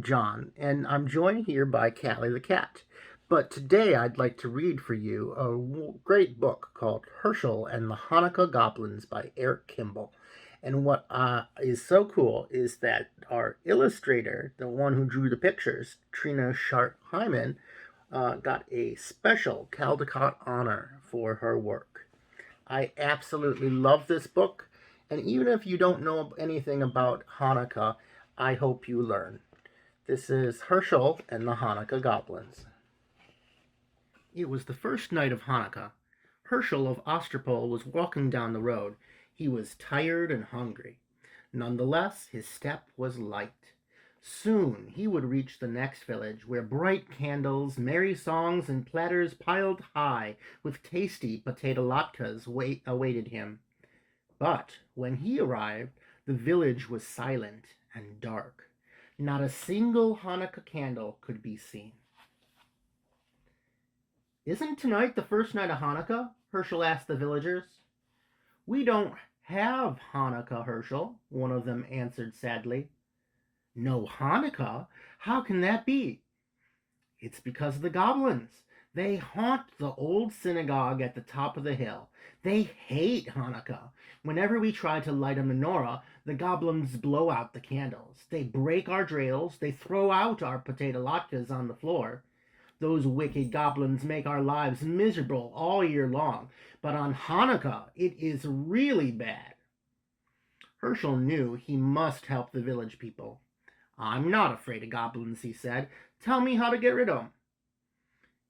John, and I'm joined here by Callie the cat. But today I'd like to read for you a great book called Hershel and the Hanukkah Goblins by Kimmel. And what is so cool is that our illustrator, the one who drew the pictures, Trina Schart Hyman, got a special Caldecott honor for her work. I absolutely love this book, and even if you don't know anything about Hanukkah, I hope you learn. This is Hershel and the Hanukkah Goblins. It was the first night of Hanukkah. Hershel of Osterpol was walking down the road. He was tired and hungry. Nonetheless, his step was light. Soon he would reach the next village, where bright candles, merry songs, and platters piled high with tasty potato latkes awaited him. But when he arrived, the village was silent and dark. Not a single Hanukkah candle could be seen. "Isn't tonight the first night of Hanukkah?" Hershel asked the villagers. "We don't have Hanukkah, Hershel," one of them answered sadly. "No Hanukkah? How can that be?" "It's because of the goblins. They haunt the old synagogue at the top of the hill. They hate Hanukkah. Whenever we try to light a menorah, the goblins blow out the candles. They break our drails. They throw out our potato latkes on the floor. Those wicked goblins make our lives miserable all year long. But on Hanukkah, it is really bad." Hershel knew he must help the village people. "I'm not afraid of goblins," he said. "Tell me how to get rid of them."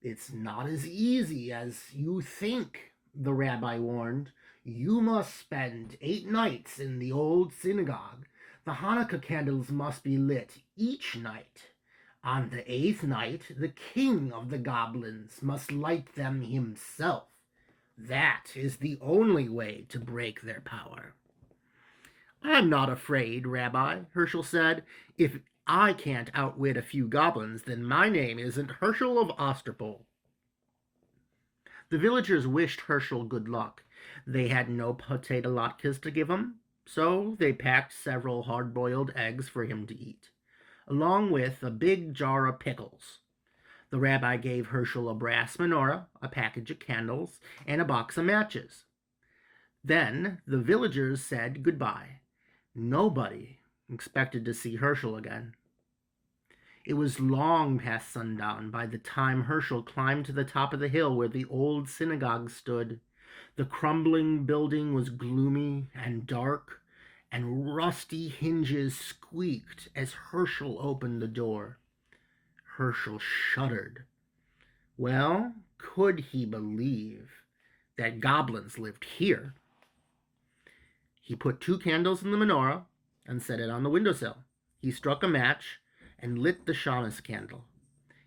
"It's not as easy as you think," the rabbi warned. "You must spend 8 nights in the old synagogue. The Hanukkah candles must be lit each night. On the 8th night, the king of the goblins must light them himself. That is the only way to break their power." "I'm not afraid, Rabbi," Hershel said. "If I can't outwit a few goblins, then my name isn't Hershel of Osterpol." The villagers wished Hershel good luck. They had no potato latkes to give him, so they packed several hard-boiled eggs for him to eat, along with a big jar of pickles. The rabbi gave Hershel a brass menorah, a package of candles, and a box of matches. Then the villagers said goodbye. Nobody expected to see Hershel again. It was long past sundown by the time Hershel climbed to the top of the hill where the old synagogue stood. The crumbling building was gloomy and dark, and rusty hinges squeaked as Hershel opened the door. Hershel shuddered. Well, could he believe that goblins lived here? He put 2 candles in the menorah and set it on the windowsill. He struck a match and lit the Shabbos candle.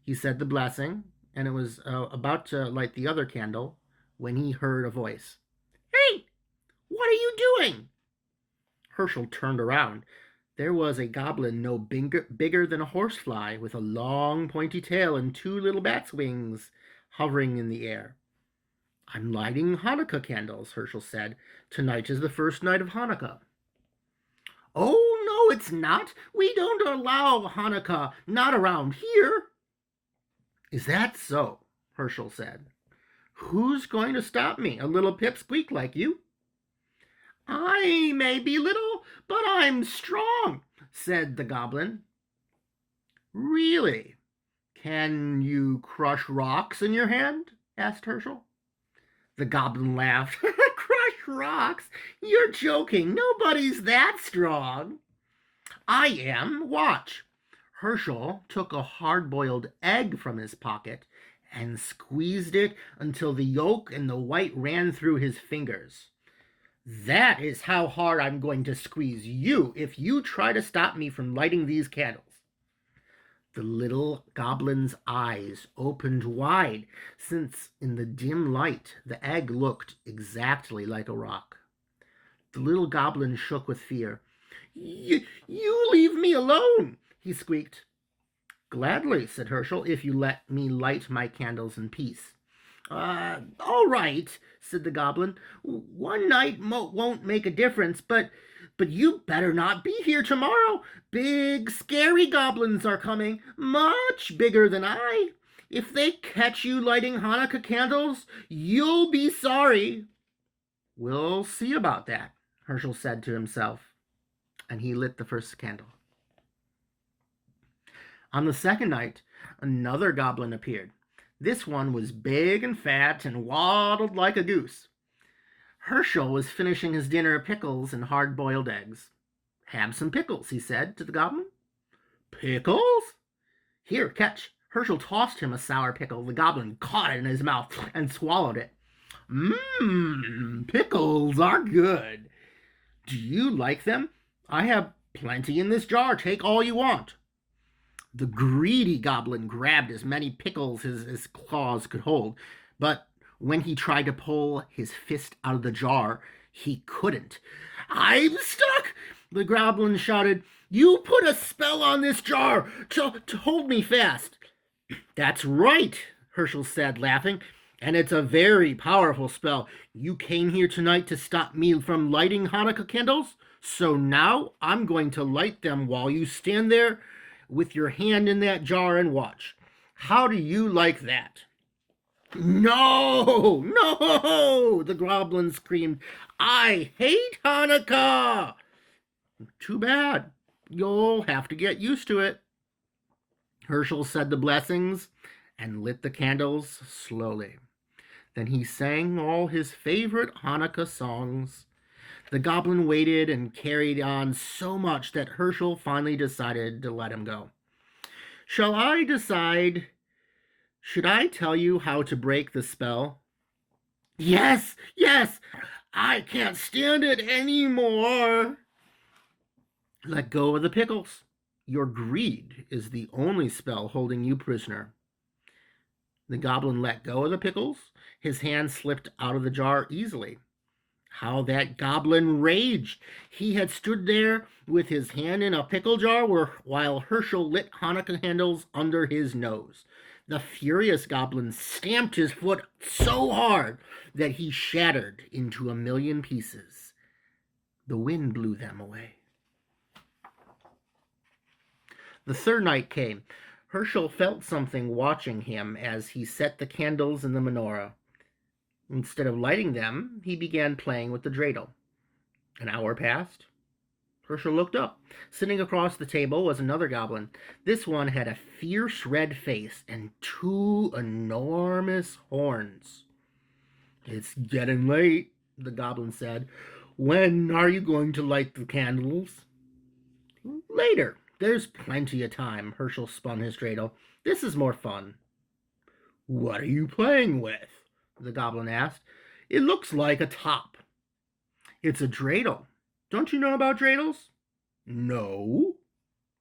He said the blessing, and it was about to light the other candle when he heard a voice. "Hey, what are you doing?" Hershel turned around. There was a goblin no bigger than a horsefly, with a long pointy tail and 2 little bat's wings hovering in the air. "I'm lighting Hanukkah candles," Hershel said. "Tonight is the first night of Hanukkah." "Oh, no, it's not. We don't allow Hanukkah, not around here." "Is that so?" Hershel said. "Who's going to stop me, a little pipsqueak like you?" "I may be little, but I'm strong," said the goblin. "Really? Can you crush rocks in your hand?" asked Hershel. The goblin laughed. "Crush rocks? You're joking. Nobody's that strong." "I am. Watch." Hershel took a hard-boiled egg from his pocket and squeezed it until the yolk and the white ran through his fingers. "That is how hard I'm going to squeeze you if you try to stop me from lighting these candles." The little goblin's eyes opened wide, since in the dim light the egg looked exactly like a rock. The little goblin shook with fear. You leave me alone," he squeaked. "Gladly," said Hershel, "if you let me light my candles in peace." All right," said the goblin. "One night won't make a difference, but But you better not be here tomorrow. Big, scary goblins are coming, much bigger than I. If they catch you lighting Hanukkah candles, you'll be sorry." "We'll see about that," Hershel said to himself, and he lit the first candle. On the second night, another goblin appeared. This one was big and fat and waddled like a goose. Hershel was finishing his dinner of pickles and hard-boiled eggs. "Have some pickles," he said to the goblin. "Pickles? Here, catch." Hershel tossed him a sour pickle. The goblin caught it in his mouth and swallowed it. Pickles are good. Do you like them? I have plenty in this jar. Take all you want." The greedy goblin grabbed as many pickles as his claws could hold, but when he tried to pull his fist out of the jar, he couldn't. "I'm stuck!" the goblin shouted. "You put a spell on this jar to hold me fast." "That's right," Hershel said, laughing, "and it's a very powerful spell. You came here tonight to stop me from lighting Hanukkah candles, so now I'm going to light them while you stand there with your hand in that jar and watch. How do you like that?" "No, no," the goblin screamed. "I hate Hanukkah." "Too bad. You'll have to get used to it." Hershel said the blessings and lit the candles slowly. Then he sang all his favorite Hanukkah songs. The goblin waited and carried on so much that Hershel finally decided to let him go. "Shall I decide? Should I tell you how to break the spell?" Yes, yes, I can't stand it anymore." "Let go of the pickles. Your greed is the only spell holding you prisoner." The goblin let go of the pickles. His hand slipped out of the jar easily. How that goblin raged! He had stood there with his hand in a pickle jar while Hershel lit Hanukkah candles under his nose. The furious goblin stamped his foot so hard that he shattered into a million pieces. The wind blew them away. The third night came. Hershel felt something watching him as he set the candles in the menorah. Instead of lighting them, he began playing with the dreidel. An hour passed. Hershel looked up. Sitting across the table was another goblin. This one had a fierce red face and two enormous horns. "It's getting late," the goblin said. "When are you going to light the candles?" "Later. There's plenty of time." Hershel spun his dreidel. "This is more fun." "What are you playing with?" the goblin asked. "It looks like a top." "It's a dreidel. Don't you know about dreidels?" "No."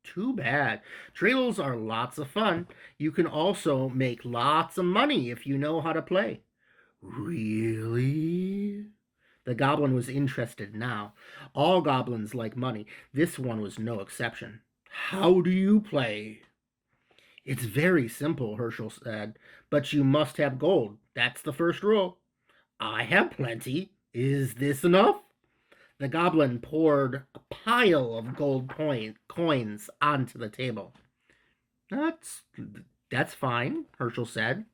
"Too bad. Dreidels are lots of fun. You can also make lots of money if you know how to play." "Really?" The goblin was interested now. All goblins like money. This one was no exception. "How do you play?" "It's very simple," Hershel said, "but you must have gold. That's the first rule." "I have plenty. Is this enough?" The goblin poured a pile of gold coins onto the table. That's fine," Hershel said.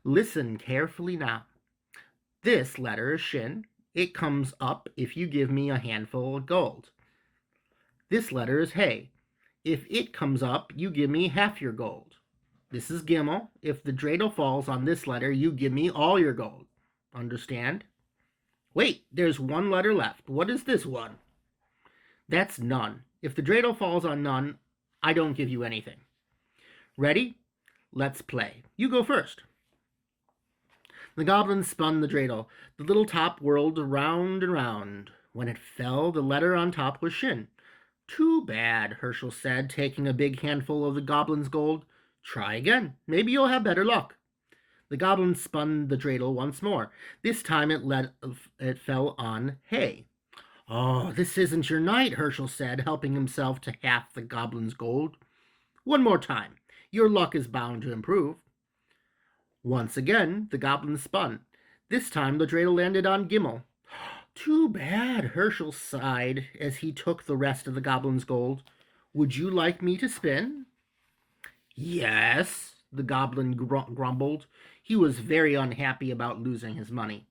"Listen carefully now. This letter is Shin. It comes up if you give me a handful of gold. This letter is Hey. If it comes up, you give me half your gold. This is Gimmel. If the dreidel falls on this letter, you give me all your gold. Understand?" "Wait, there's one letter left. What is this one?" "That's None. If the dreidel falls on None, I don't give you anything. Ready? Let's play. You go first." The goblin spun the dreidel. The little top whirled round and round. When it fell, the letter on top was Shin. "Too bad," Hershel said, taking a big handful of the goblin's gold. "Try again. Maybe you'll have better luck." The goblin spun the dreidel once more. This time it fell on Hay. "Oh, this isn't your night," Hershel said, helping himself to half the goblin's gold. "One more time. Your luck is bound to improve." Once again, the goblin spun. This time the dreidel landed on Gimmel. Too bad, Herschel sighed as he took the rest of the goblin's gold. Would you like me to spin? Yes, the goblin grumbled. He was very unhappy about losing his money.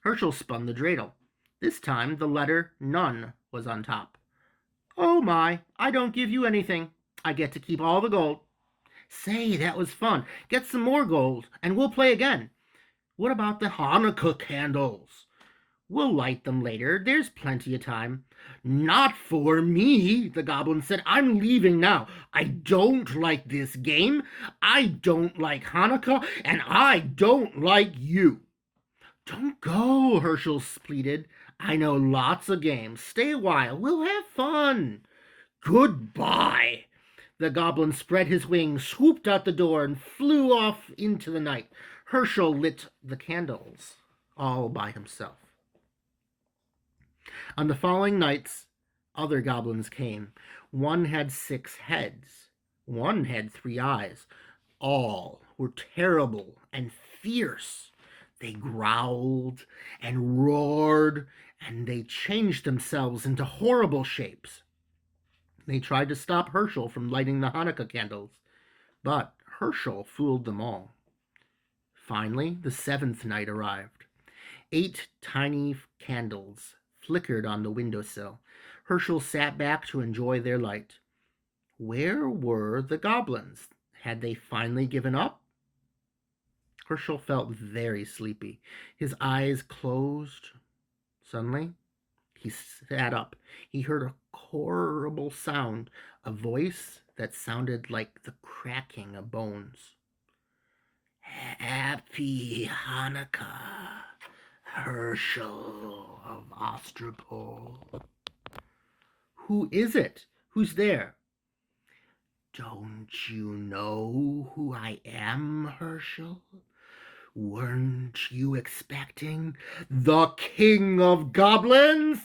Herschel spun the dreidel. This time the letter none was on top. Oh my, I don't give you anything. I get to keep all the gold. Say, that was fun. Get some more gold, and we'll play again. What about the Hanukkah candles? We'll light them later. There's plenty of time. Not for me, the goblin said. I'm leaving now. I don't like this game. I don't like Hanukkah, and I don't like you. Don't go, Herschel pleaded. I know lots of games. Stay a while. We'll have fun. Goodbye. The goblin spread his wings, swooped out the door, and flew off into the night. Herschel lit the candles all by himself. On the following nights, other goblins came. One had 6 heads. One had 3 eyes. All were terrible and fierce. They growled and roared, and they changed themselves into horrible shapes. They tried to stop Herschel from lighting the Hanukkah candles, but Herschel fooled them all. Finally, the 7th night arrived. 8 tiny candles flickered on the windowsill. Herschel sat back to enjoy their light. Where were the goblins? Had they finally given up? Herschel felt very sleepy. His eyes closed. Suddenly, he sat up. He heard a horrible sound, a voice that sounded like the cracking of bones. Happy Hanukkah, Herschel of Ostropol. Who is it? Who's there? Don't you know who I am, Herschel? Weren't you expecting the King of Goblins?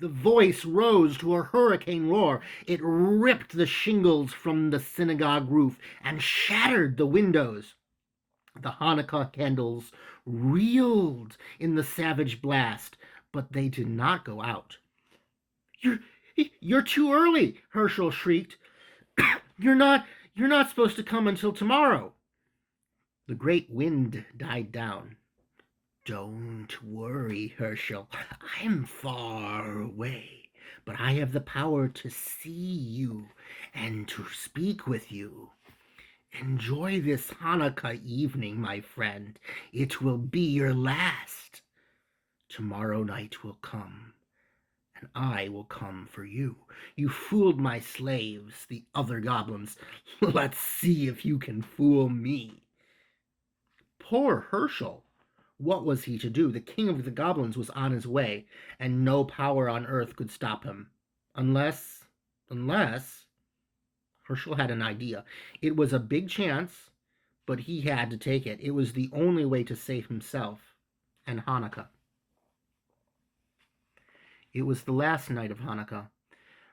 The voice rose to a hurricane roar. It ripped the shingles from the synagogue roof and shattered the windows. The Hanukkah candles reeled in the savage blast, but they did not go out. You're too early, Herschel shrieked. You're not supposed to come until tomorrow. The great wind died down. Don't worry, Herschel. I'm far away, but I have the power to see you and to speak with you. Enjoy this Hanukkah evening, my friend. It will be your last. Tomorrow night will come, and I will come for you. You fooled my slaves, the other goblins. Let's see if you can fool me. Poor Herschel. What was he to do? The king of the goblins was on his way, and no power on earth could stop him. Unless Herschel had an idea. It was a big chance, but he had to take it. It was the only way to save himself and Hanukkah. It was the last night of Hanukkah.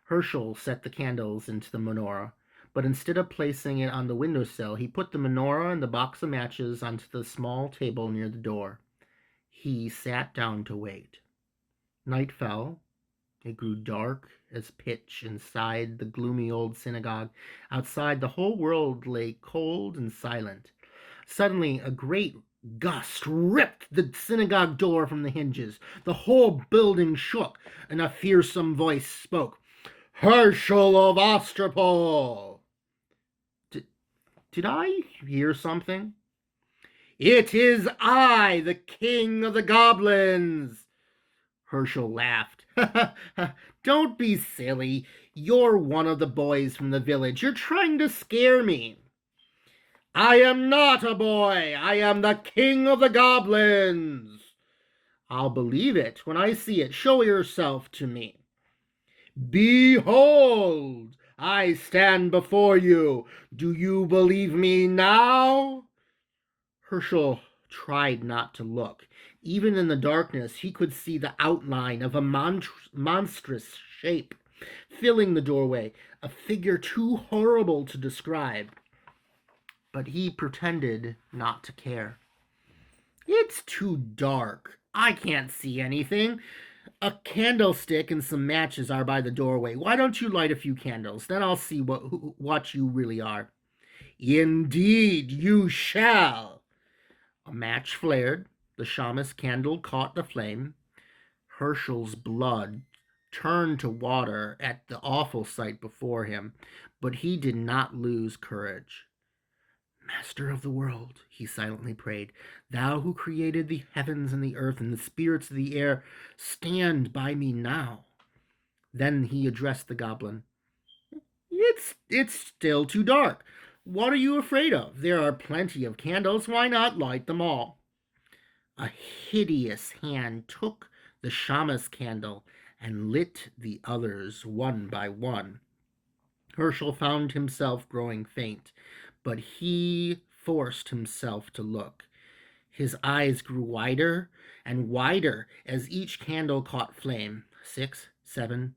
Herschel set the candles into the menorah, but instead of placing it on the windowsill, he put the menorah and the box of matches onto the small table near the door. He sat down to wait. Night fell. It grew dark as pitch inside the gloomy old synagogue. Outside, the whole world lay cold and silent. Suddenly, a great gust ripped the synagogue door from the hinges. The whole building shook, and a fearsome voice spoke. Herschel of Ostropol! Did I hear something? It is I, the king of the goblins! Herschel laughed. Don't be silly. You're one of the boys from the village. You're trying to scare me. I am not a boy. I am the king of the goblins. I'll believe it when I see it. Show yourself to me. Behold, I stand before you. Do you believe me now? Herschel tried not to look. Even in the darkness, he could see the outline of a monstrous shape filling the doorway, a figure too horrible to describe. But he pretended not to care. It's too dark. I can't see anything. A candlestick and some matches are by the doorway. Why don't you light a few candles? Then I'll see what you really are. Indeed, you shall. A match flared. The shamus candle caught the flame. Hershel's blood turned to water at the awful sight before him, but he did not lose courage. Master of the world, he silently prayed, thou who created the heavens and the earth and the spirits of the air, stand by me now. Then he addressed the goblin. It's still too dark. What are you afraid of? There are plenty of candles. Why not light them all? A hideous hand took the shamus candle and lit the others one by one. Hershel found himself growing faint, but he forced himself to look. His eyes grew wider and wider as each candle caught flame. 6, 7,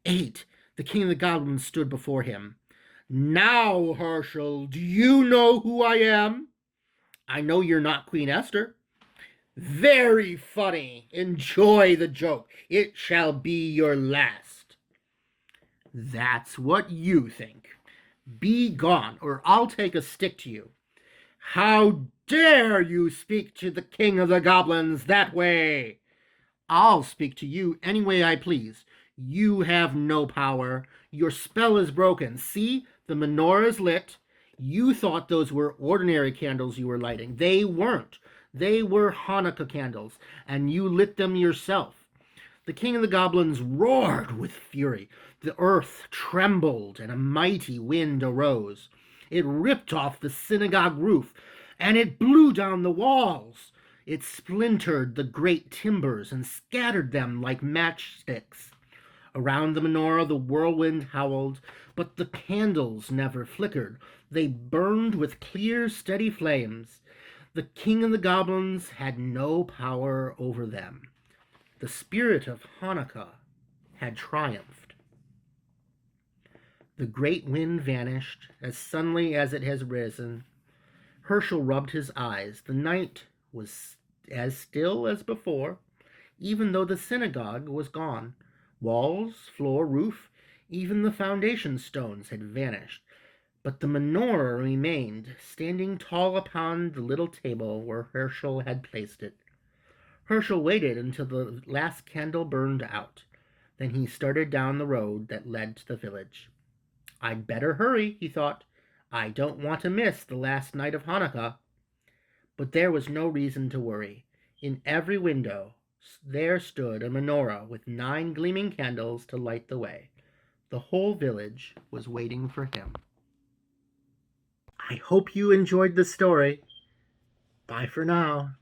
8. The king of the goblins stood before him. Now, Hershel, do you know who I am? I know you're not Queen Esther. Very funny. Enjoy the joke. It shall be your last. That's what you think. Be gone, or I'll take a stick to you. How dare you speak to the king of the goblins that way? I'll speak to you any way I please. You have no power. Your spell is broken. See, the menorah is lit. You thought those were ordinary candles you were lighting. They weren't. They were Hanukkah candles, and you lit them yourself. The king of the goblins roared with fury. The earth trembled, and a mighty wind arose. It ripped off the synagogue roof, and it blew down the walls. It splintered the great timbers and scattered them like matchsticks. Around the menorah the whirlwind howled, but the candles never flickered. They burned with clear, steady flames. The king of the goblins had no power over them. The spirit of Hanukkah had triumphed. The great wind vanished as suddenly as it has risen. Hershel rubbed his eyes. The night was as still as before, even though the synagogue was gone. Walls, floor, roof, even the foundation stones had vanished. But the menorah remained, standing tall upon the little table where Hershel had placed it. Hershel waited until the last candle burned out. Then he started down the road that led to the village. I'd better hurry, he thought. I don't want to miss the last night of Hanukkah. But there was no reason to worry. In every window there stood a menorah with 9 gleaming candles to light the way. The whole village was waiting for him. I hope you enjoyed the story. Bye for now.